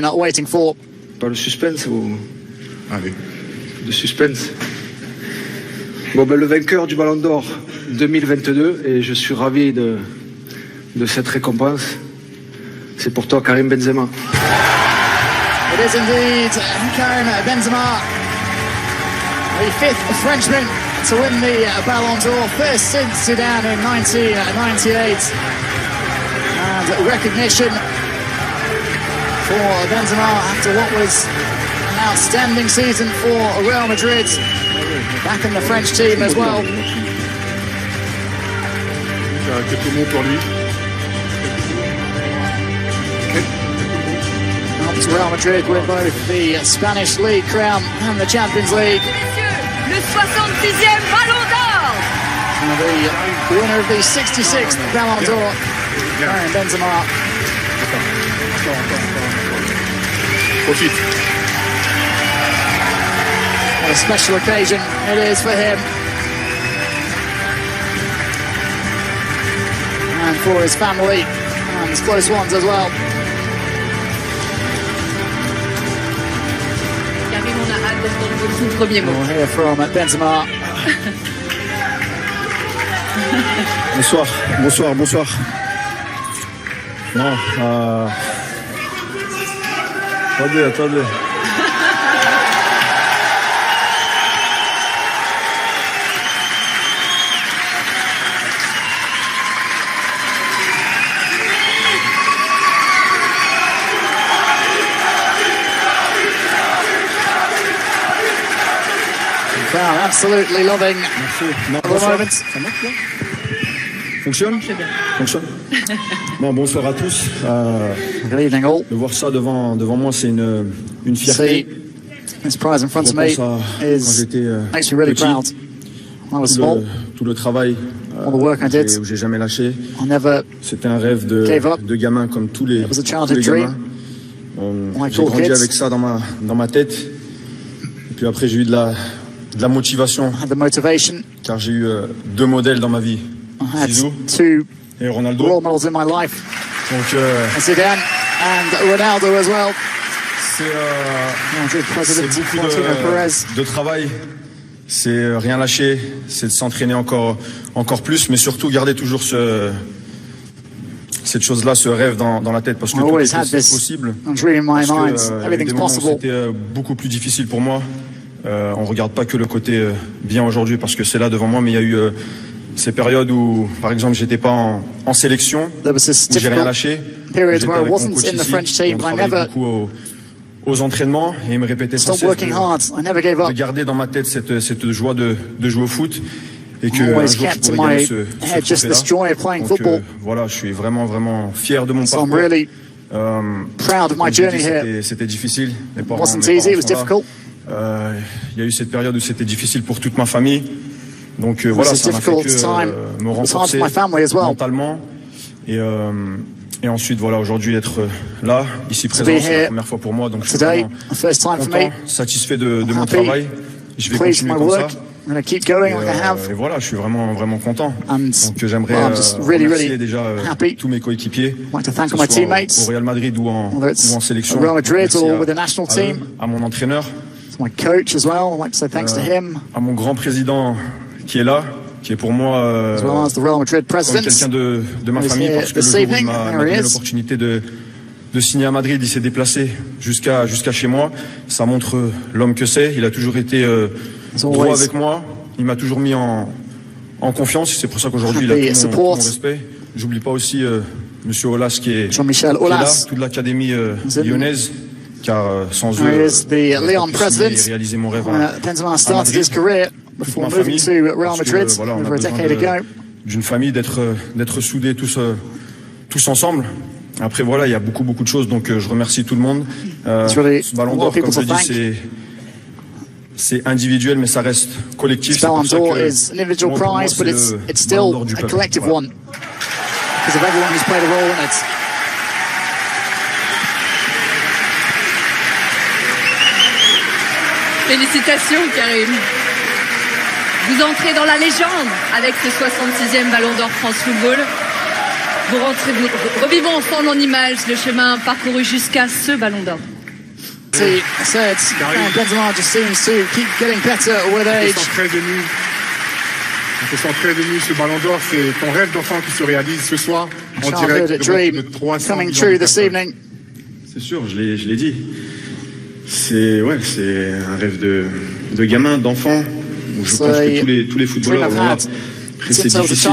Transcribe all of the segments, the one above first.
Not waiting for. Pas le suspense ou... Allez. Le suspense. Bon, ben, le vainqueur du Ballon d'Or 2022, et je suis ravi de cette récompense. C'est pour toi, Karim Benzema. It is indeed Karim Benzema, the fifth Frenchman to win the Ballon d'Or, first since Zidane in 1998. And recognition for Benzema after what was an outstanding season for Real Madrid, back in the French team as well. Quelques mots pour lui. Helps Real Madrid win both the Spanish League crown and the Champions League. Le 66e Ballon d'Or. And the winner of the 66th Ballon d'Or, Karim Benzema. Profite. What a special occasion it is for him. And for his family and his close ones as well. Karim, on a hâte d'entendre son premier mot. We'll hear from Benzema. Bonsoir. Non, attendez. Crowd absolutely loving the moment. Ça marche là? Fonctionne? Fonctionne. Bon, bonsoir à tous. Good evening all. De voir ça devant moi, c'est une fierté. See this prize in front of me Je pense à quand is j'étais makes me really petit, proud. When I was small, tout le travail all the work I did, où j'ai jamais lâché. I never C'était un rêve gave up. de gamin comme tous les It was a childhood gamins. Like J'ai all grandi kids. avec ça dans ma tête. Et puis après, j'ai eu de la motivation, I had the motivation. car j'ai eu deux modèles dans ma vie. I had Zizou two et Ronaldo. role models in my life, Donc Zidane and Ronaldo as well. c'est President beaucoup Florentino Perez. de travail. C'est rien lâcher, c'est de s'entraîner encore plus, mais surtout garder toujours cette chose-là, ce rêve dans la tête, parce que tout always est had this possible. dream in my Parce que, mind. il y a eu Everything's des moments où possible. c'était beaucoup plus difficile pour moi. On regarde pas que le côté bien aujourd'hui, parce que c'est là devant moi, mais il y a eu ces périodes où, par exemple, j'étais pas en sélection, There was this où j'ai rien difficult lâché. periods J'étais where I avec mon wasn't coach in the ici, French team, on but I travaillait never beaucoup aux entraînements, et il me répétait sans stopped cesse working hard. I never gave de up. garder dans ma tête cette joie de jouer au foot, et que un Always jour je kept in pourrais my gagner ce head just this trophée-là. joy of playing Donc football. voilà, je suis vraiment fier de mon So I'm parcours. really proud of my Comme je journey dis, here. c'était difficile. Mes It parents wasn't mes easy, it parents was sont là. difficult. Il y a eu cette période où c'était difficile pour toute ma famille. Donc voilà, a ça m'a fait difficult que time. me It was hard renforcer for my family as well. mentalement. Et ensuite, voilà, aujourd'hui, être là, ici présent, be c'est la here première fois pour moi. Donc je suis Today, vraiment the first time for me. content, satisfait de mon happy, travail. Je vais Pleased with continuer my comme work. ça. I'm going to keep going like I have. Et voilà, je suis vraiment content. And Donc j'aimerais I'm just really, remercier really déjà happy. tous mes coéquipiers, I'd like to thank que all my ce soit teammates, au Real Madrid ou en whether it's sélection. at Real Madrid Merci or with the national à eux, team. à mon entraîneur, To my coach as well. I'd like to say thanks to him, à mon grand président qui est là, qui est pour moi as well as the Real Madrid comme president. quelqu'un de ma Who's famille, here parce que le this jour où il evening. m'a There he donné is. l'opportunité de signer à Madrid, il s'est déplacé jusqu'à chez moi. Ça montre l'homme que c'est. Il a toujours été droit always. avec moi. Il m'a toujours mis en confiance. C'est pour ça qu'aujourd'hui, il a Happy tout support. mon respect. J'oublie pas aussi Monsieur Aulas qui est Jean-Michel là, Aulas. toute l'académie in- lyonnaise, car sans There eux, is the j'aurais Leon pas pu signer et president. réaliser mon rêve Benzema à started Madrid. his career before ma moving famille, to Real parce que, Madrid voilà, on a over a besoin decade ago. d'une famille, d'être soudés tous ensemble. Après voilà, il y a beaucoup de choses, donc je remercie tout le monde. really Ce Ballon a lot d'Or, of people comme je to dis, c'est individuel, mais ça reste collectif. This C'est Ballon pour ça d'Or que is an individual moi, pour moi, prize, but c'est it's le Ballon still d'Or du a peuple. collective Voilà. one because of everyone who's played a role in it. Félicitations, Karim. Vous entrez dans la légende avec ce 66e Ballon d'Or France Football. Revivons ensemble en images le chemin parcouru jusqu'à ce ballon d'or. He said Benzema just seems to keep getting better with age. On te sent très ému, ce ballon d'or, c'est ton rêve d'enfant qui se réalise ce soir en Childhood direct dream de 300 coming millions true de this personnes. evening. C'est sûr, je l'ai dit. C'est un rêve de gamin, d'enfant. Je pense que tous les footballeurs l'ont là. Après, c'est difficile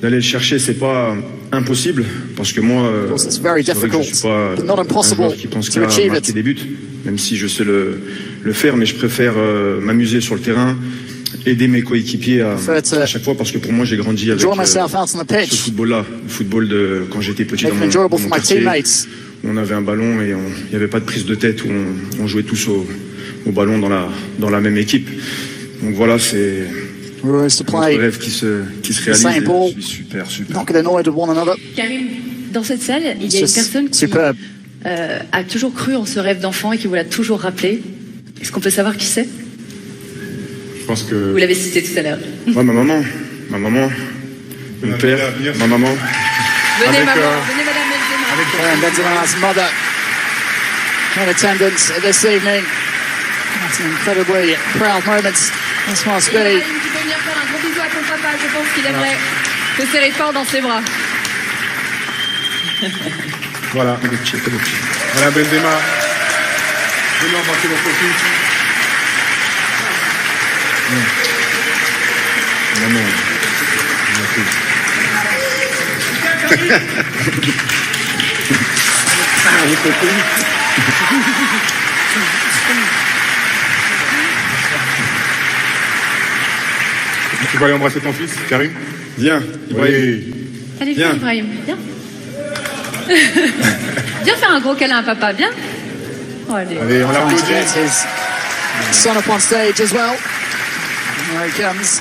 d'aller le chercher, c'est pas impossible, parce que moi, It's very c'est vrai que je difficult, suis pas but not un impossible joueur qui pense to qu'à achieve marquer it. des buts, même si je sais le faire, mais je préfère m'amuser sur le terrain, aider mes coéquipiers à chaque fois, parce que pour moi, j'ai grandi avec Enjoy myself out on the ce pitch. football-là, le football de quand j'étais petit Make dans it enjoyable mon for my quartier. teammates. On avait un ballon et il n'y avait pas de prise de tête, où on jouait tous au ballon dans la même équipe. Donc voilà, c'est We were to notre play, rêve qui se réalise. same Et ball. je suis super. not get annoyed with one another. Karim, dans cette salle, il y a une Just personne qui superb. a toujours cru en ce rêve d'enfant et qui vous l'a toujours rappelé. Est-ce qu'on peut savoir qui c'est? Je pense que Vous l'avez cité tout à l'heure. Ouais, ma maman, mon père, ma maman. Venez, Avec, maman, venez, madame Benzema. Karim Benzema's mother in attendance this evening. That's an incredibly proud moment. This must be. Karim, tu peux venir faire un gros bisou à ton papa, je pense qu'il aimerait te serrer fort dans ses bras. voilà. Voilà Benzema. Venez embrasser mon profil. Maman. Tu vas aller embrasser ton fils, Karim? Viens, Ibrahim. Oui. Allez, Viens. viens, Ibrahim, viens. Viens faire un gros câlin à papa, viens. Oh, allez. Allez, on Trying to l'applaudit. get his son up on stage as well. There he comes.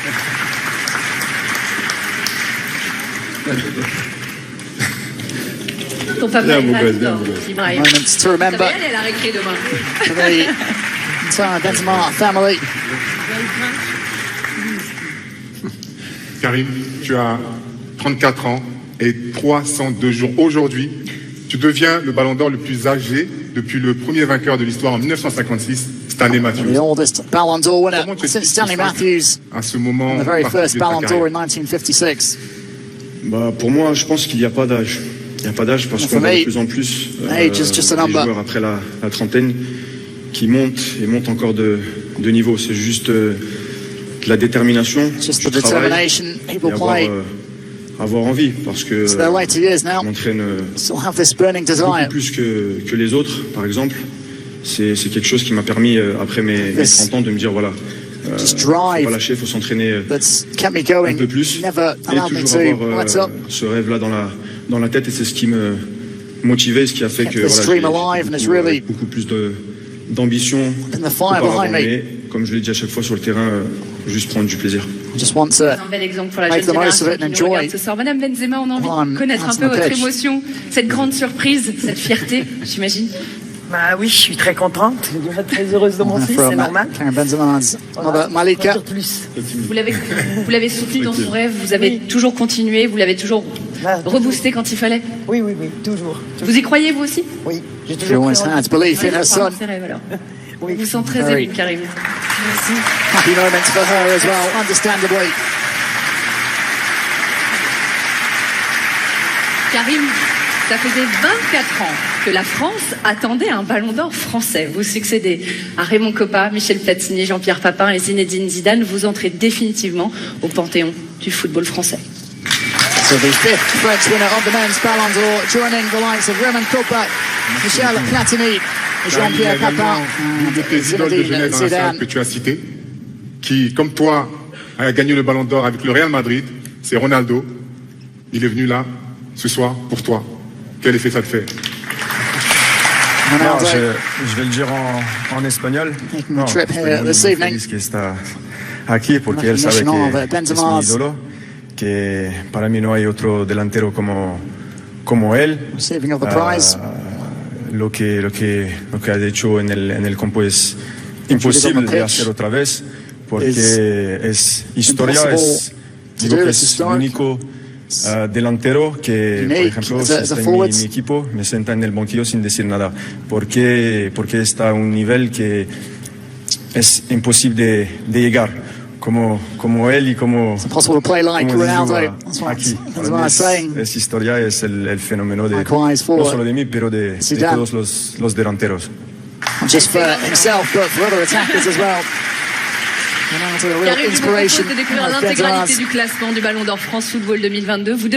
Ton papa Viens, est mon ravi gosse, viens, d'or, mon gosse. Ibrahim. Moments to Ça remember va y aller à la récré demain. for the entire Benzema family. Karim, tu as 34 ans et 302 jours. Aujourd'hui, tu deviens le ballon d'or le plus âgé depuis le premier vainqueur de l'histoire en 1956, Stanley The Matthews. oldest Ballon d'Or winner Comment tu since Stanley Matthews, à ce moment the very first particulier de ta Ballon d'Or carrière? in 1956. Bah, pour moi, je pense qu'il n'y a pas d'âge. Il n'y a pas d'âge parce For qu'on voit me, de plus en plus age is just a des number. joueurs après la trentaine qui montent et montent encore de niveau. C'est juste de la détermination, Just du the travail determination et people play. avoir envie parce que It's their later years now. je m'entraîne Still have this burning beaucoup desire. plus que les autres, par exemple. C'est quelque chose qui m'a permis, après mes 30 ans, de me dire voilà, Just faut drive pas lâcher, faut s'entraîner that's kept me un going. peu plus Never et allowed me toujours to avoir let up. ce rêve-là dans la tête, et c'est ce qui me motivait, ce qui a fait Kept que this voilà, dream alive, and it's really beaucoup plus d'ambition been the fire auparavant, behind me. mais comme je l'ai dit à chaque fois sur le terrain, juste prendre du plaisir. I just want to C'est un bel exemple pour la Make jeune the most génération of it and qui nous enjoy. regarde ce soir. Madame Benzema, on a envie Well, de connaître un I'm peu on the votre pitch. émotion, cette grande surprise, cette fierté, j'imagine. Bah oui, je suis très contente, très heureuse de mon fils, c'est from normal. Karim Benzema's mother Malika. Pas dire plus. Vous l'avez soutenu dans son rêve, vous avez toujours continué, vous l'avez toujours Ah, reboosté quand il fallait. Oui, oui, oui, toujours. Vous y croyez vous aussi? Oui, j'ai She toujours always cru en had belief in her son. Ses rêves, alors. Oui. On vous sent très Very. ému, Karim. Merci. Happy moments for her as well, understandably. Karim, ça faisait 24 ans que la France attendait un ballon d'or français. Vous succédez à Raymond Kopa, Michel Platini, Jean-Pierre Papin et Zinedine Zidane. Vous entrez définitivement au panthéon du football français. So the fifth French winner of the men's Ballon d'Or, joining the likes of Raymond Kopa, Michel Platini, Jean-Pierre Papin, Une de tes idoles de and jeunesse dans la salle Zidane. que tu as cité, qui, comme toi, a gagné le ballon d'or avec le Real Madrid, c'est Ronaldo. Il est venu là, ce soir, pour toi. Quel effet ça te fait? Ronaldo. Je vais le dire en espagnol. Making the trip here this evening. Feliz que está aquí porque él sabe Recognition of que es mi Benzema's. ídolo, que para mí no hay otro delantero como él. Receiving of the prize. Lo que ha hecho en el campo es imposible de hacer otra vez porque es historia, impossible es to digo do, que it's es historic. único delantero que, por Unique ejemplo, as si a está en forwards. mi equipo, me sienta en el banquillo sin decir nada. Porque está a un nivel que es imposible de llegar. Como él y como It's impossible to play like como Ronaldo. digo, That's what, aquí. that's Para what mí I'm saying. es historia, es el fenómeno de Likewise for no solo de mí, pero de Zidane. todos los delanteros. Not just for himself, but for other attackers as well. Ronaldo, a real Karim, je vous inspiration. propose de découvrir of l'intégralité Benzema's. du classement du Ballon d'Or France Football 2022. Vous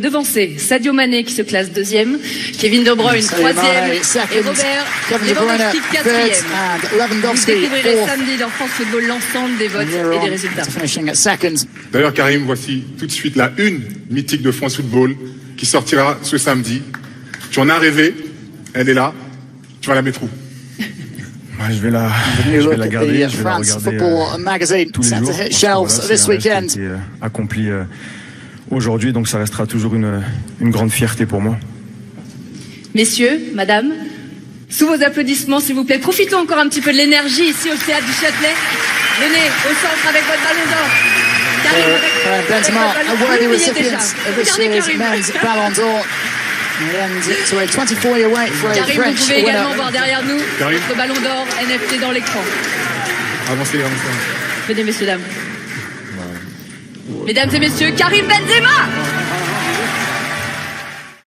devancez Sadio Mané qui se classe deuxième, Kevin De Bruyne Sadio troisième Mane, et second, Robert Kevin De Bruyne, Lewandowski third, quatrième. and Vous Lewandowski, découvrirez fourth. samedi dans France Football l'ensemble des votes Here et des on résultats. to finishing at second. D'ailleurs, Karim, voici tout de suite la une mythique de France Football qui sortira ce samedi. Tu en as rêvé, elle est là, tu vas la mettre où? Moi, je vais la New look at garder, the je vais la France regarder Football magazine tous les set jours. to hit parce que shelves voilà, this c'est un rêve qui a weekend. été, accompli aujourd'hui, donc ça restera toujours une grande fierté pour moi. Messieurs, madame, sous vos applaudissements s'il vous plaît, profitons encore un petit peu de l'énergie ici au théâtre du Châtelet. Venez au centre avec votre Ballon d'Or. Karim avec Benzema, votre a Ballon d'Or. worthy Vous brillez recipient déjà. of this Regardez year's Karim. men's Ballon d'Or. And to a 24-year wait for a Karim, vous French pouvez également winner. voir derrière nous Karim. notre Ballon d'Or NFT dans l'écran. Avancez, avancez. Venez, messieurs, dames. Mesdames et messieurs, Karim Benzema!